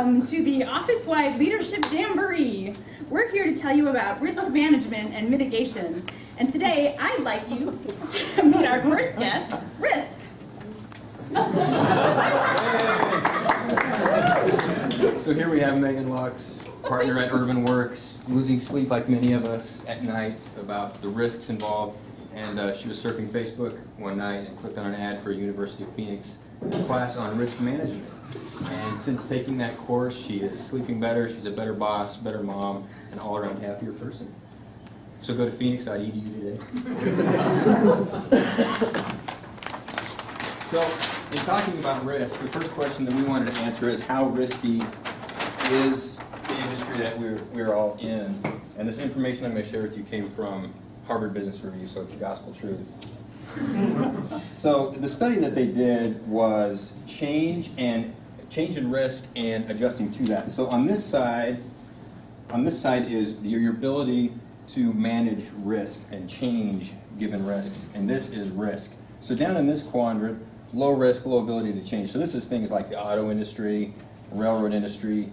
welcome to the Office-Wide Leadership Jamboree. We're here to tell you about risk management and mitigation. And today, I'd like you to meet our first guest, Risk. So here we have Megan Lux, partner at Urban Works, losing sleep like many of us at night about the risks involved. And she was surfing Facebook one night and clicked on an ad for a University of Phoenix class on risk management. And since taking that course, she is sleeping better, she's a better boss, better mom, an all-around happier person. So go to phoenix.edu today. So, in talking about risk, the first question that we wanted to answer is how risky is the industry that we're all in? And this information I'm going to share with you came from Harvard Business Review, so it's the gospel truth. So the study that they did was change in risk and adjusting to that. So on this side is your ability to manage risk and change given risks, and this is risk. So down in this quadrant, low risk, low ability to change. So this is things like the auto industry, railroad industry,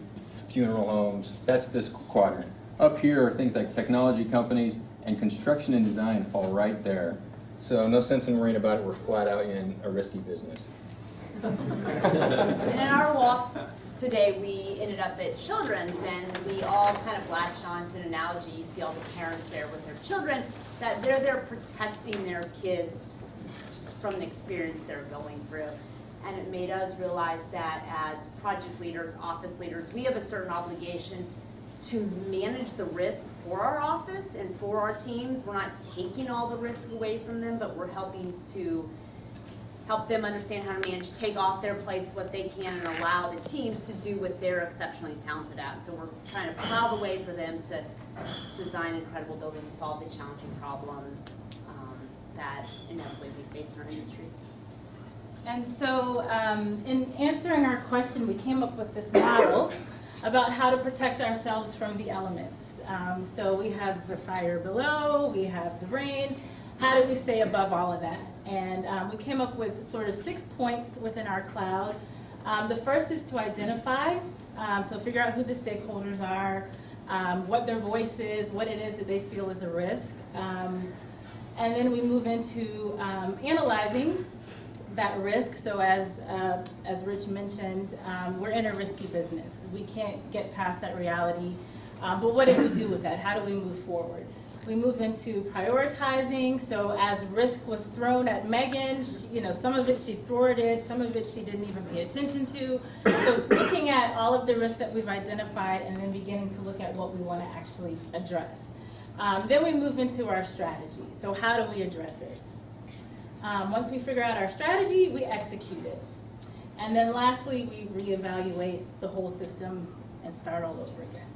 funeral homes. That's this quadrant. Up here are things like technology companies, and construction and design fall right there. So no sense in worrying about it. We're flat out in a risky business. And in our walk today, we ended up at Children's, and we all kind of latched on to an analogy. You see all the parents there with their children, that they're there protecting their kids just from the experience they're going through. And it made us realize that as project leaders, office leaders, we have a certain obligation to manage the risk for our office and for our teams. We're not taking all the risk away from them, but we're helping to help them understand how to manage, take off their plates what they can, and allow the teams to do what they're exceptionally talented at. So we're trying to plow the way for them to design incredible buildings, solve the challenging problems that inevitably we face in our industry. And so in answering our question, we came up with this model about how to protect ourselves from the elements. So we have the fire below, we have the rain. How do we stay above all of that? And we came up with sort of 6 points within our cloud. The first is to identify, so figure out who the stakeholders are, what their voice is, what it is that they feel is a risk. And then we move into analyzing that risk. So as Rich mentioned, we're in a risky business. We can't get past that reality. But what do we do with that? How do we move forward? We move into prioritizing. So as risk was thrown at Megan, some of it she thwarted, some of it she didn't even pay attention to. So looking at all of the risks that we've identified and then beginning to look at what we want to actually address. Then we move into our strategy. So how do we address it? Once we figure out our strategy, we execute it. And then lastly, we reevaluate the whole system and start all over again.